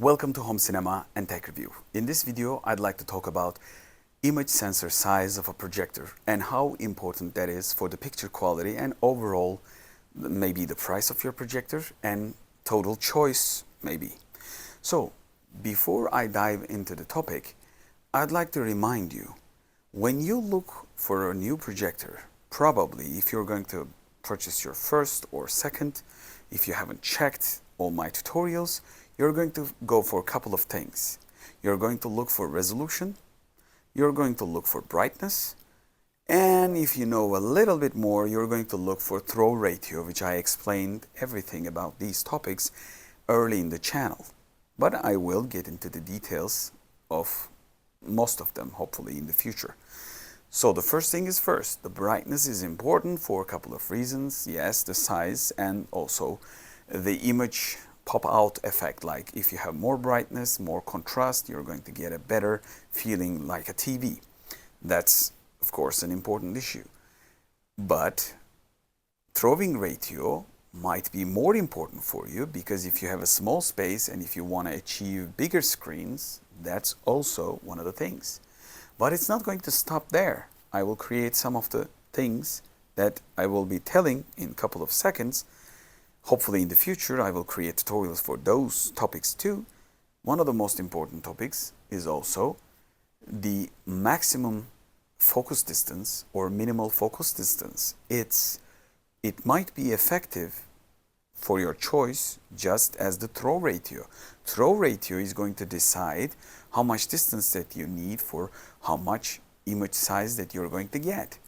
Welcome to Home Cinema and Tech Review. In this video, I'd like to talk about image sensor size of a projector and how important that is for the picture quality and overall maybe the price of your projector and total choice maybe. So before I dive into the topic, I'd like to remind you, when you look for a new projector, probably if you're going to purchase your first or second, if you haven't checked all my tutorials, you're going to go for a couple of things. You're going to look for resolution, you're going to look for brightness, and if you know a little bit more, you're going to look for throw ratio, which I explained everything about these topics early in the channel. But I will get into the details of most of them, hopefully, in the future. So the first thing is first, the brightness is important for a couple of reasons. Yes, the size and also the image pop-out effect, like if you have more brightness, more contrast, you're going to get a better feeling like a TV. That's, of course, an important issue. But throwing ratio might be more important for you because if you have a small space and if you want to achieve bigger screens, that's also one of the things. But it's not going to stop there. I will create some of the things that I will be telling in a couple of seconds. Hopefully in the future I will create tutorials for those topics too. One of the most important topics is also the maximum focus distance or minimal focus distance. It might be effective for your choice just as the throw ratio. Throw ratio is going to decide how much distance that you need for how much image size that you're going to get.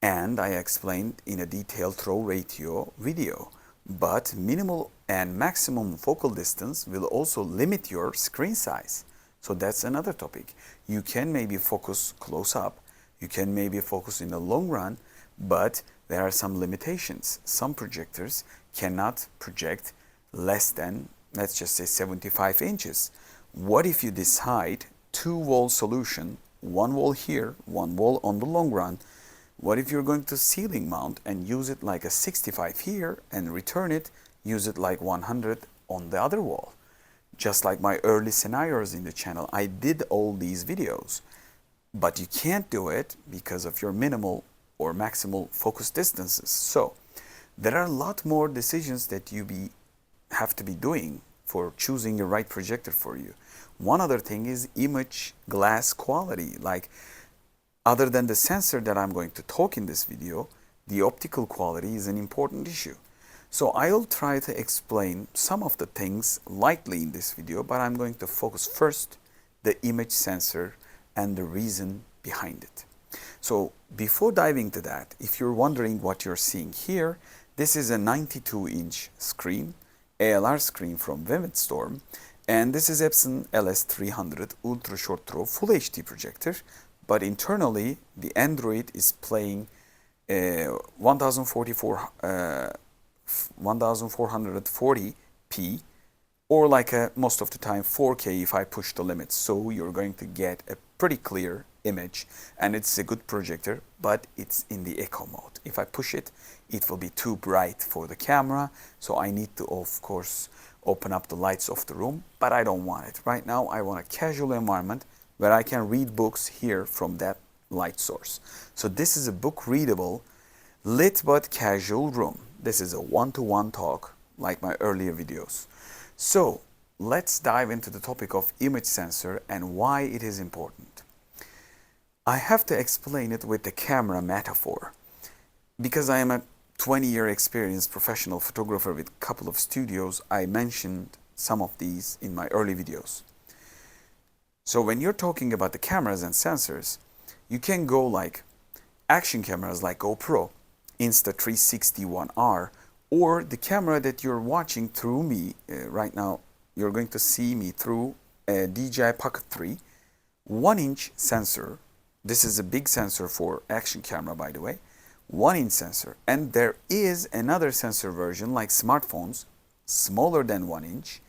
And I explained in a detailed throw ratio video. But minimal and maximum focal distance will also limit your screen size. So that's another topic. You can maybe focus close up, you can maybe focus in the long run, but there are some limitations. Some projectors cannot project less than, let's just say 75 inches. What if you decide 2-wall solution, 1 wall here, 1 wall on the long run? What if you're going to ceiling mount and use it like a 65 here and return it, use it like 100 on the other wall? Just like my early scenarios in the channel, I did all these videos. But you can't do it because of your minimal or maximal focus distances. So there are a lot more decisions that you have to be doing for choosing the right projector for you. One other thing is image glass quality. Like, other than the sensor that I'm going to talk in this video, the optical quality is an important issue. So I'll try to explain some of the things lightly in this video, but I'm going to focus first the image sensor and the reason behind it. So before diving to that, if you're wondering what you're seeing here, this is a 92-inch screen, ALR screen from Vivid Storm, and this is Epson LS300 Ultra Short Throw Full HD projector. But internally, the Android is playing 1440p or like most of the time 4K if I push the limits. So you're going to get a pretty clear image and it's a good projector, but it's in the echo mode. If I push it, it will be too bright for the camera. So I need to, of course, open up the lights of the room, but I don't want it. Right now, I want a casual environment where I can read books here from that light source. So this is a book readable, lit but casual room. This is a one-to-one talk like my earlier videos. So let's dive into the topic of image sensor and why it is important. I have to explain it with the camera metaphor because I am a 20-year experienced professional photographer with a couple of studios. I mentioned some of these in my early videos. So when you're talking about the cameras and sensors, you can go like action cameras like GoPro, Insta360 1R, or the camera that you're watching through me. Right now, you're going to see me through a DJI Pocket 3, 1-inch sensor. This is a big sensor for action camera, by the way, 1-inch sensor. And there is another sensor version like smartphones, smaller than 1 inch.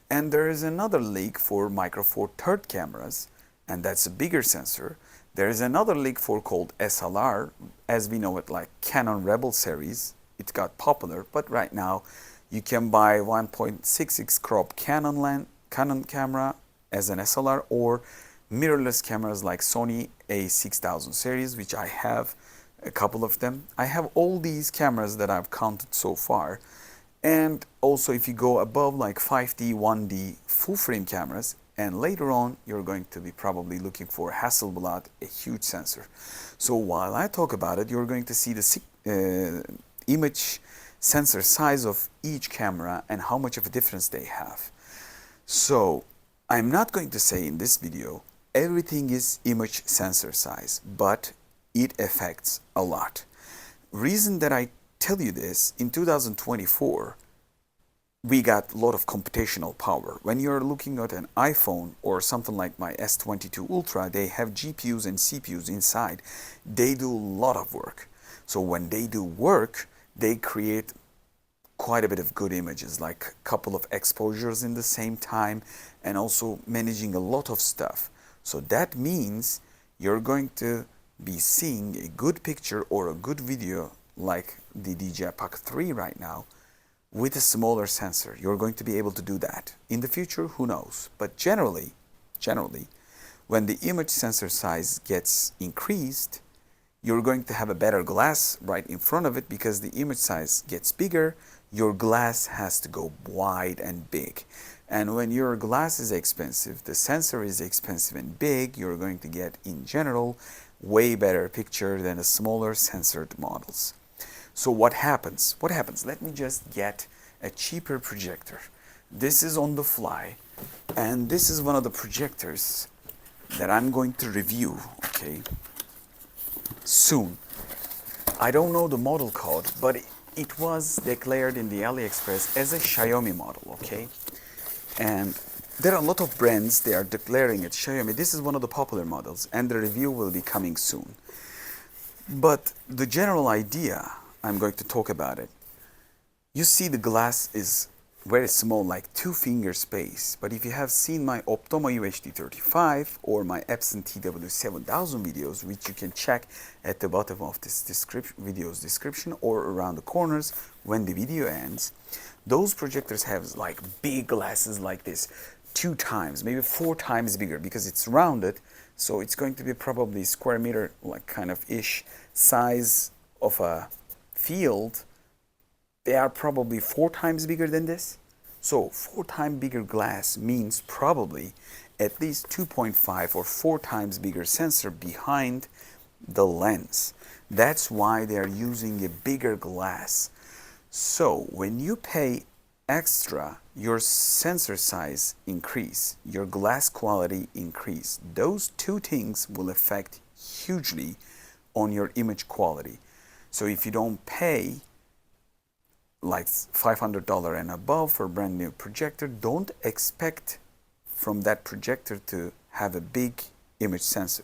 And there is another leak for Micro Four Third cameras, and that's a bigger sensor. There is another leak for called SLR, as we know it like Canon Rebel series. It got popular, but right now you can buy 1.66 crop Canon Canon camera as an SLR, or mirrorless cameras like Sony A6000 series, which I have a couple of them. I have all these cameras that I've counted so far. And also if you go above like 5D, 1D full frame cameras, and later on you're going to be probably looking for Hasselblad, a huge sensor. So while I talk about it, you're going to see the image sensor size of each camera and how much of a difference they have. So I'm not going to say in this video everything is image sensor size, but it affects a lot. Reason that I tell you this, in 2024 we got a lot of computational power. When you're looking at an iPhone or something like my S22 Ultra, they have GPUs and CPUs inside. They do a lot of work. So when they do work, they create quite a bit of good images, like a couple of exposures in the same time, and also managing a lot of stuff. So that means you're going to be seeing a good picture or a good video like the DJI Pocket 3 right now with a smaller sensor. You're going to be able to do that. In the future, who knows? But generally, when the image sensor size gets increased, you're going to have a better glass right in front of it, because the image size gets bigger, your glass has to go wide and big. And when your glass is expensive, the sensor is expensive and big, you're going to get, in general, way better picture than the smaller censored models. So what happens? Let me just get a cheaper projector. This is on the fly, and this is one of the projectors that I'm going to review, okay, soon. I don't know the model code, but it was declared in the AliExpress as a Xiaomi model, okay? And there are a lot of brands, they are declaring it Xiaomi. This is one of the popular models, and the review will be coming soon. But the general idea, I'm going to talk about it. You see the glass is very small, like 2 finger space. But if you have seen my Optoma UHD35 or my Epson TW7000 videos, which you can check at the bottom of this video's description or around the corners when the video ends, those projectors have like big glasses like this, 2 times, maybe 4 times bigger, because it's rounded. So it's going to be probably square meter, like kind of ish size of a field. They are probably 4 times bigger than this. So 4 times bigger glass means probably at least 2.5 or 4 times bigger sensor behind the lens. That's why they are using a bigger glass. So when you pay extra, your sensor size increase, your glass quality increase. Those 2 things will affect hugely on your image quality. So if you don't pay like $500 and above for a brand new projector, don't expect from that projector to have a big image sensor.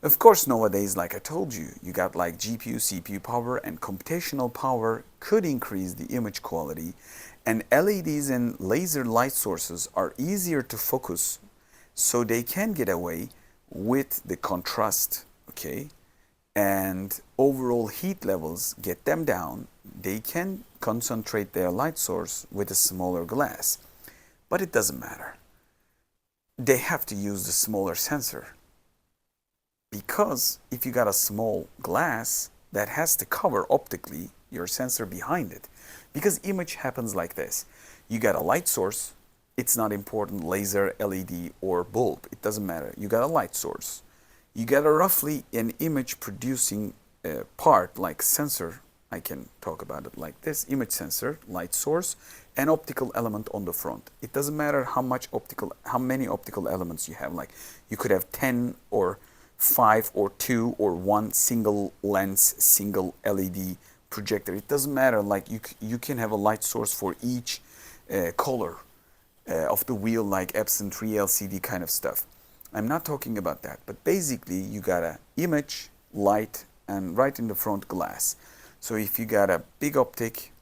Of course, nowadays, like I told you, you got like GPU, CPU power, and computational power could increase the image quality, and LEDs and laser light sources are easier to focus, so they can get away with the contrast, okay? And overall heat levels, get them down. They can concentrate their light source with a smaller glass, but it doesn't matter. They have to use the smaller sensor, because if you got a small glass, that has to cover optically your sensor behind it, because image happens like this. You got a light source, it's not important, laser, LED, or bulb, it doesn't matter. You got a light source. You get a roughly an image producing part like sensor. I can talk about it like this: image sensor, light source, and optical element on the front. It doesn't matter how many optical elements you have. Like you could have 10 or 5 or 2 or 1 single lens, single LED projector. It doesn't matter. Like you can have a light source for each color of the wheel, like Epson 3 LCD kind of stuff. I'm not talking about that, but basically you got a image, light, and right in the front glass. So if you got a big optic,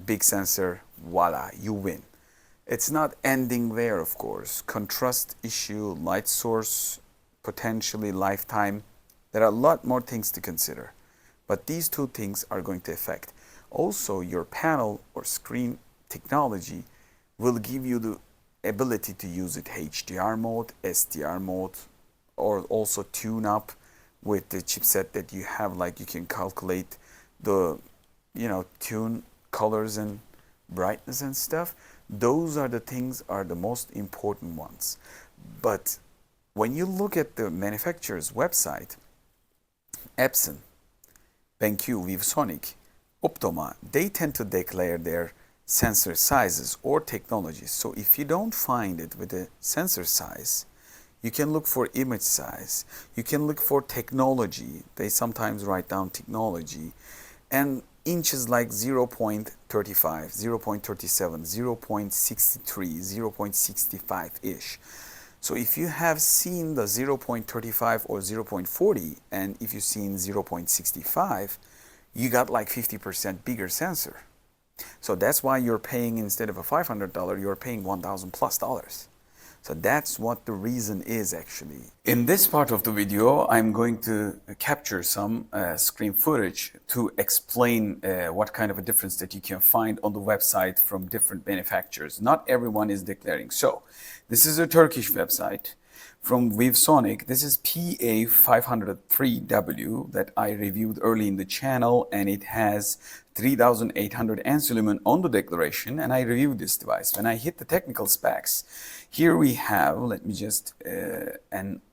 big sensor, voila, you win. It's not ending there, of course. Contrast issue, light source, potentially lifetime. There are a lot more things to consider, but these 2 things are going to affect. Also, your panel or screen technology will give you the ability to use it HDR mode, SDR mode, or also tune up with the chipset that you have, like you can calculate the, tune colors and brightness and stuff. Those are the things are the most important ones. But when you look at the manufacturer's website, Epson, BenQ, ViewSonic, Optoma, they tend to declare their sensor sizes or technologies. So if you don't find it with the sensor size, you can look for image size. You can look for technology. They sometimes write down technology. And inches like 0.35, 0.37, 0.63, 0.65-ish. So if you have seen the 0.35 or 0.40, and if you've seen 0.65, you got like 50% bigger sensor. So that's why you're paying, instead of a $500, you're paying $1,000+. So that's what the reason is actually. In this part of the video, I'm going to capture some screen footage to explain what kind of a difference that you can find on the website from different manufacturers. Not everyone is declaring. So this is a Turkish website from ViewSonic. This is PA503W that I reviewed early in the channel, and it has 3800 amps lumen on the declaration, and I reviewed this device. When I hit the technical specs, here we have, let me just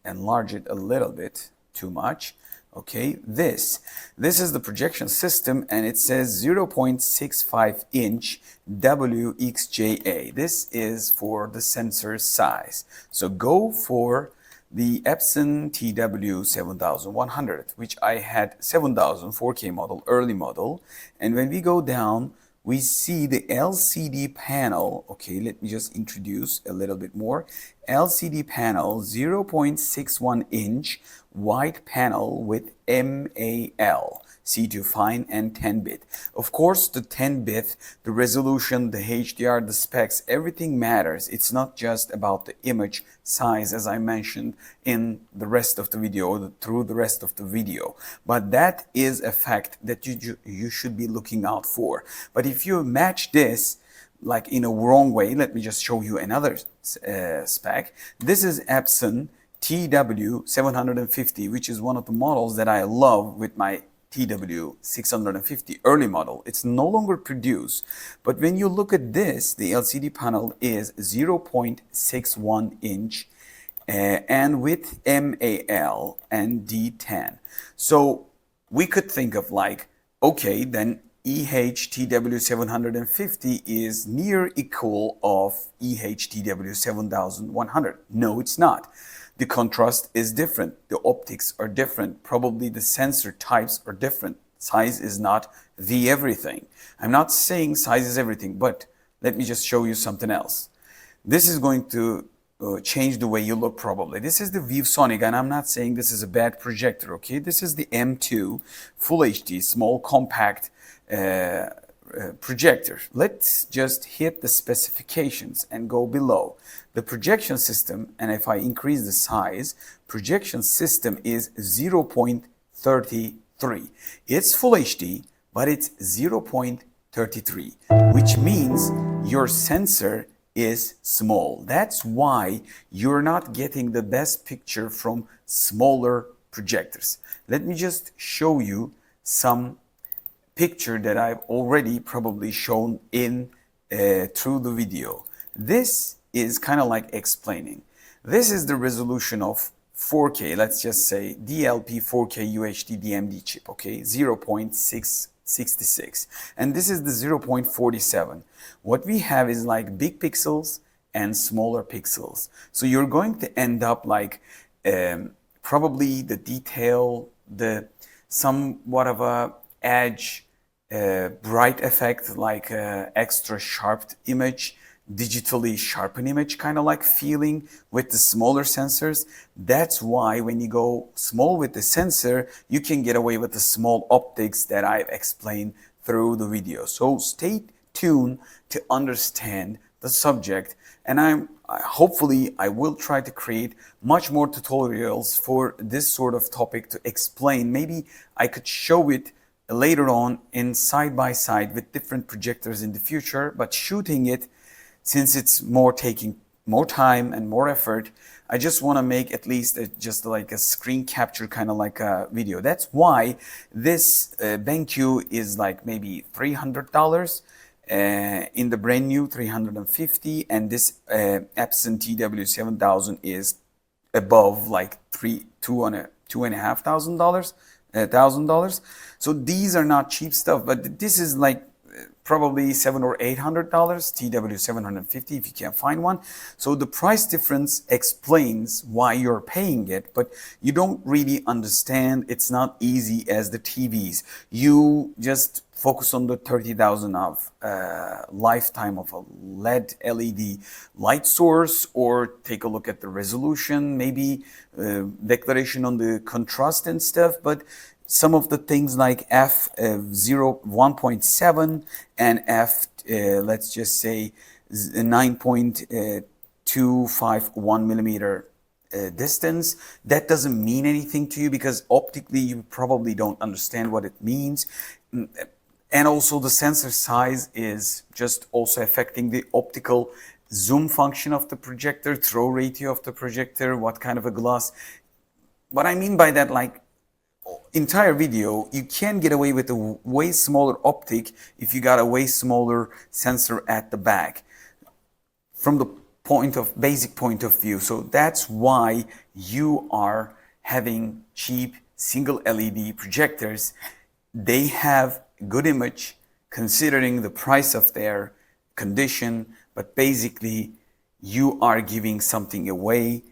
enlarge it a little bit, too much. Okay, this is the projection system, and it says 0.65 inch WXJA. This is for the sensor size. So go for the Epson TW7100, which I had 7000 4K model, early model. And when we go down, we see the LCD panel. Okay, let me just introduce a little bit more. LCD panel, 0.61 inch wide panel with MAL, C2 fine, and 10-bit. Of course, the 10-bit, the resolution, the HDR, the specs, everything matters. It's not just about the image size, as I mentioned in the rest of the video, through the rest of the video. But that is a fact that you should be looking out for. But if you match this like in a wrong way, let me just show you another spec. This is Epson TW750, which is one of the models that I love with my TW650 early model. It's no longer produced, but when you look at this, the LCD panel is 0.61 inch and with MAL and D10. So we could think of like, okay, then EH-TW750 is near equal of EH-TW7100. No, it's not. The contrast is different. The optics are different. Probably the sensor types are different. Size is not the everything. I'm not saying size is everything, but let me just show you something else. This is going to change the way you look probably. This is the ViewSonic, and I'm not saying this is a bad projector, okay? This is the M2 Full HD, small, compact projector. Let's just hit the specifications and go below. The projection system, and if I increase the size, projection system is 0.33. It's Full HD, but it's 0.33, which means your sensor is small. That's why you're not getting the best picture from smaller projectors. Let me just show you some picture that I've already probably shown in through the video. This is kind of like explaining. This is the resolution of 4K, let's just say DLP 4K UHD DMD chip, okay, 0.666, and this is the 0.47. What we have is like big pixels and smaller pixels. So you're going to end up like probably the detail, the somewhat of a edge, bright effect, like extra sharp image, digitally sharpened image kind of like feeling with the smaller sensors. That's why when you go small with the sensor, you can get away with the small optics that I've explained through the video. So stay tuned to understand the subject, and hopefully I will try to create much more tutorials for this sort of topic to explain. Maybe I could show it later on in side by side with different projectors in the future, but shooting it, since it's taking more time and more effort. I just want to make at least just like a screen capture kind of like a video. That's why this BenQ is like maybe $300 in the brand new 350, and this Epson TW7000 is above like $2,500. So these are not cheap stuff, but this is like probably $700 or $800 TW750 if you can't find one. So the price difference explains why you're paying it, but you don't really understand. It's not easy as the TVs. You just focus on the 30,000 of lifetime of a LED light source, or take a look at the resolution, maybe declaration on the contrast and stuff. But some of the things like f1.7 and let's just say 9.251 millimeter distance, that doesn't mean anything to you because optically you probably don't understand what it means. And also the sensor size is just also affecting the optical zoom function of the projector, throw ratio of the projector, what kind of a glass. What I mean by that, like entire video, you can get away with a way smaller optic if you got a way smaller sensor at the back from the basic point of view. So that's why you are having cheap single LED projectors. They have good image considering the price of their condition, but basically you are giving something away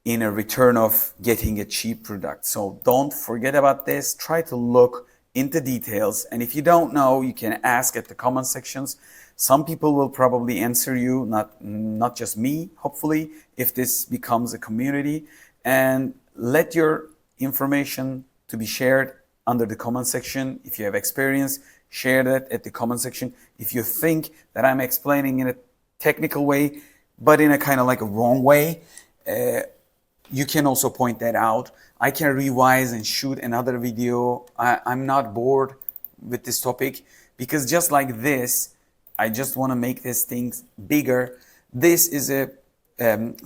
in a return of getting a cheap product. So don't forget about this. Try to look into details, and if you don't know, you can ask at the comment sections. Some people will probably answer you, not just me, hopefully, if this becomes a community. And let your information to be shared under the comment section. If you have experience, share that at the comment section. If you think that I'm explaining in a technical way, but in a kind of like a wrong way, you can also point that out. I can revise and shoot another video. I'm not bored with this topic because just like this, I just want to make these things bigger. This is a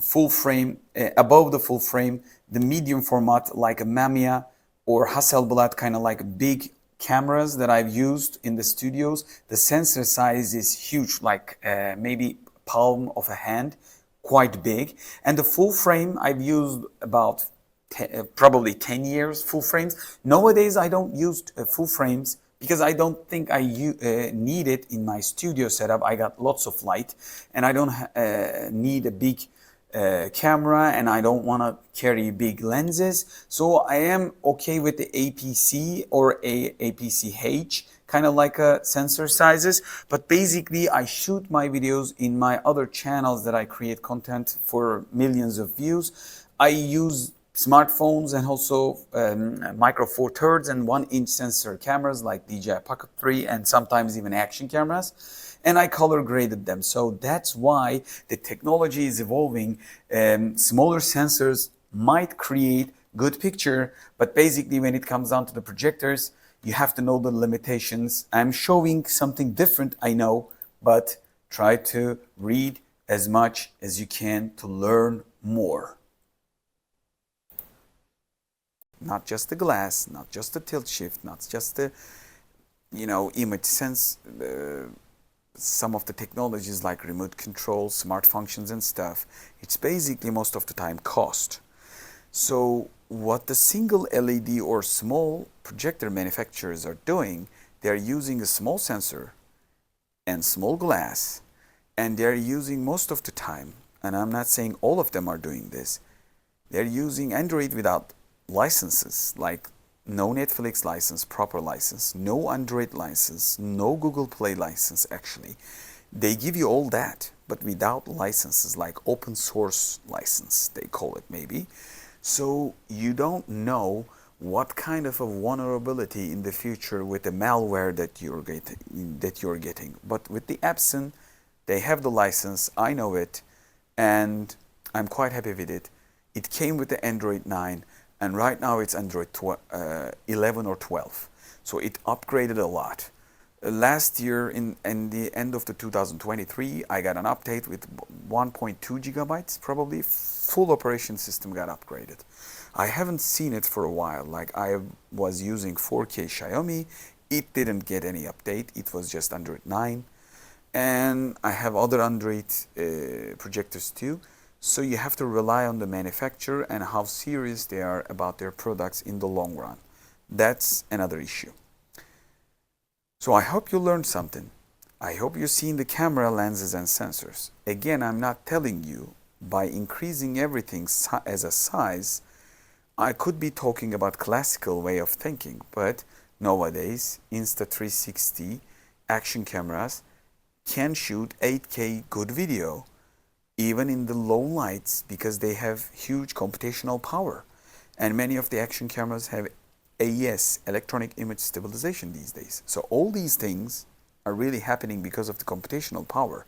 full frame, above the full frame, the medium format like a Mamiya or Hasselblad, kind of like big cameras that I've used in the studios. The sensor size is huge, like maybe palm of a hand, quite big. And the full frame I've used about probably 10 years, full frames. Nowadays I don't use full frames because I don't think I need it in my studio setup. I got lots of light and I don't need a big camera, and I don't want to carry big lenses. So I am okay with the APC or APC-H, kind of like sensor sizes. But basically I shoot my videos in my other channels that I create content for millions of views. I use smartphones and also micro four thirds and 1-inch sensor cameras like DJI Pocket 3 and sometimes even action cameras. And I color graded them. So that's why the technology is evolving. Smaller sensors might create good picture, but basically when it comes down to the projectors, you have to know the limitations. I'm showing something different, I know, but try to read as much as you can to learn more. Not just the glass, not just the tilt shift, not just the, image sense, some of the technologies like remote control, smart functions and stuff. It's basically most of the time cost. So what the single LED or small projector manufacturers are doing, they're using a small sensor and small glass, and they're using most of the time, and I'm not saying all of them are doing this, they're using Android without licenses, like no Netflix license, proper license, no Android license, no Google Play license. Actually, they give you all that, but without licenses, like open source license, they call it maybe. So you don't know what kind of a vulnerability in the future with the malware that you're getting. But with the Epson, they have the license, I know it, and I'm quite happy with it. It came with the Android 9, and right now it's Android 11 or 12. So it upgraded a lot. Last year, in the end of the 2023, I got an update with 1.2 gigabytes, probably full operation system got upgraded. I haven't seen it for a while. Like, I was using 4K Xiaomi, it didn't get any update, it was just Android 9. And I have other Android projectors too. So you have to rely on the manufacturer and how serious they are about their products in the long run. That's another issue. So I hope you learned something. I hope you've seen the camera, lenses and sensors. Again, I'm not telling you by increasing everything as a size, I could be talking about classical way of thinking, but nowadays Insta360 action cameras can shoot 8K good video even in the low lights because they have huge computational power. And many of the action cameras have AES, electronic image stabilization these days. So all these things are really happening because of the computational power.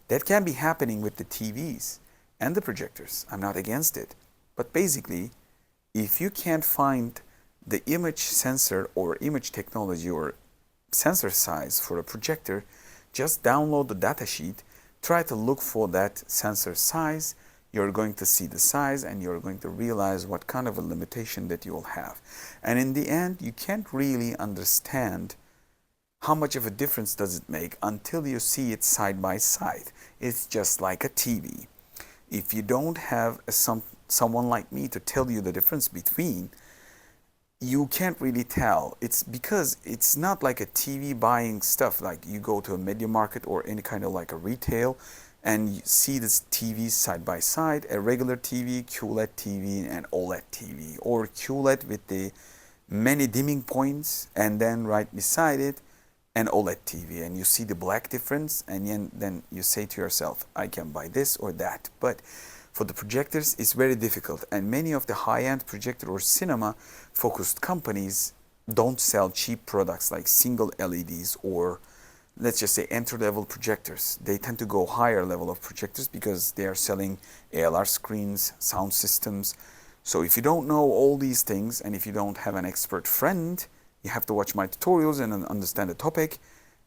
That can be happening with the TVs and the projectors. I'm not against it. But basically, if you can't find the image sensor or image technology or sensor size for a projector, just download the datasheet, try to look for that sensor size. You're going to see the size and you're going to realize what kind of a limitation that you will have. And in the end, you can't really understand how much of a difference does it make until you see it side by side. It's just like a TV. If you don't have someone like me to tell you the difference between, you can't really tell. It's because it's not like a TV buying stuff, like you go to a media market or any kind of like a retail and you see this TVs side by side, a regular TV, QLED TV and OLED TV, or QLED with the many dimming points and then right beside it an OLED TV, and you see the black difference and then you say to yourself, I can buy this or that. But for the projectors, it's very difficult, and many of the high-end projector or cinema-focused companies don't sell cheap products like single LEDs or let's just say entry-level projectors. They tend to go higher level of projectors because they are selling ALR screens, sound systems. So if you don't know all these things and if you don't have an expert friend, you have to watch my tutorials and understand the topic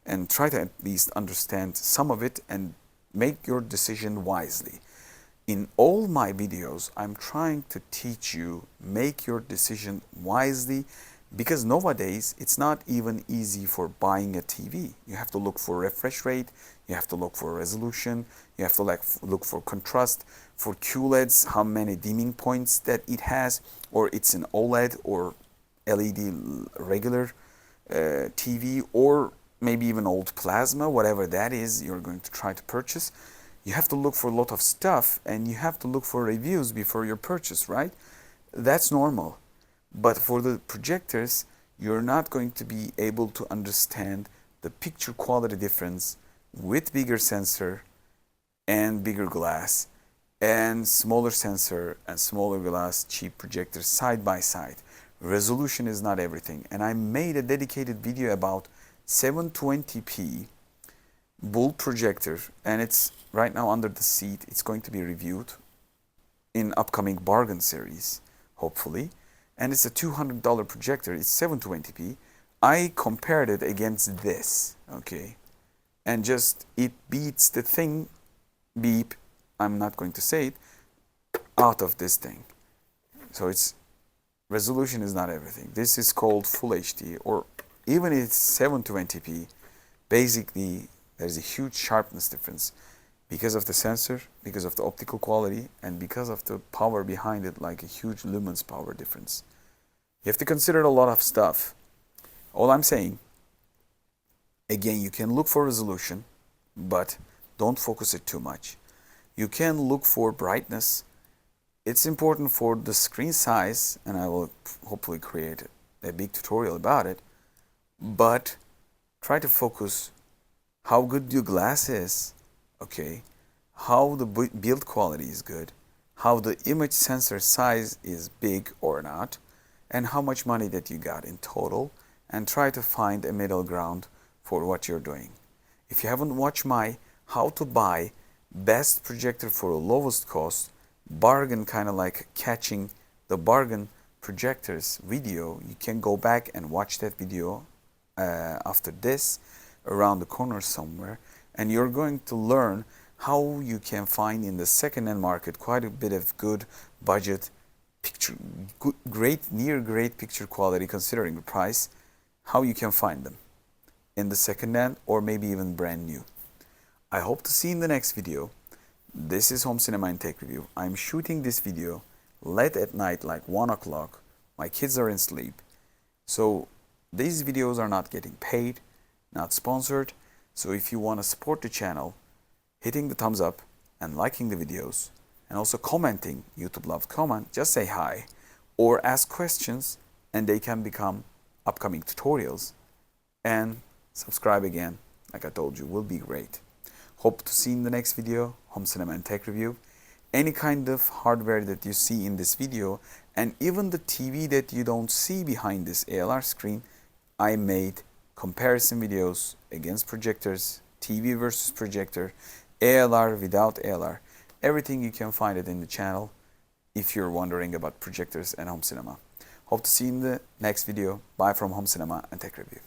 and try to at least understand some of it and make your decision wisely. In all my videos, I'm trying to teach you make your decision wisely, because nowadays it's not even easy for buying a TV. You have to look for refresh rate, you have to look for resolution, you have to look for contrast, for QLEDs, how many dimming points that it has, or it's an OLED or LED regular TV, or maybe even old plasma, whatever that is you're going to try to purchase. You have to look for a lot of stuff and you have to look for reviews before your purchase, right? That's normal. But for the projectors, you're not going to be able to understand the picture quality difference with bigger sensor and bigger glass and smaller sensor and smaller glass cheap projector side by side. Resolution is not everything. And I made a dedicated video about 720p bull projector, and it's right now under the seat. It's going to be reviewed in upcoming bargain series, hopefully. And it's a $200 projector. It's 720p. I compared it against this, okay? And just, it beats the thing, beep, I'm not going to say it, out of this thing. So it's, resolution is not everything. This is called Full HD, or even if it's 720p, basically there's a huge sharpness difference because of the sensor, because of the optical quality, and because of the power behind it, like a huge lumens power difference. You have to consider a lot of stuff. All I'm saying, again, you can look for resolution, but don't focus it too much. You can look for brightness. It's important for the screen size, and I will hopefully create a big tutorial about it, but try to focus how good your glass is, okay, how the build quality is good, how the image sensor size is big or not, and how much money that you got in total, and try to find a middle ground for what you're doing. If you haven't watched my how to buy best projector for the lowest cost, bargain, kind of like catching the bargain projectors video, you can go back and watch that video after this. around the corner somewhere, and you're going to learn how you can find in the second-hand market quite a bit of good budget picture, near great picture quality considering the price, how you can find them in the second-hand or maybe even brand new. I hope to see you in the next video. This is Home Cinema and Tech Review. I'm shooting this video late at night, like 1 o'clock. My kids are in sleep. So these videos are not getting paid, not sponsored. So if you want to support the channel, hitting the thumbs up and liking the videos, and also commenting, YouTube loves comment, just say hi, or ask questions and they can become upcoming tutorials. And subscribe again, like I told you, will be great. Hope to see you in the next video, Home Cinema and Tech Review. Any kind of hardware that you see in this video, and even the TV that you don't see behind this ALR screen, I made comparison videos against projectors, TV versus projector, ALR without ALR. Everything you can find it in the channel if you're wondering about projectors and home cinema. Hope to see you in the next video. Bye from Home Cinema and Tech Review.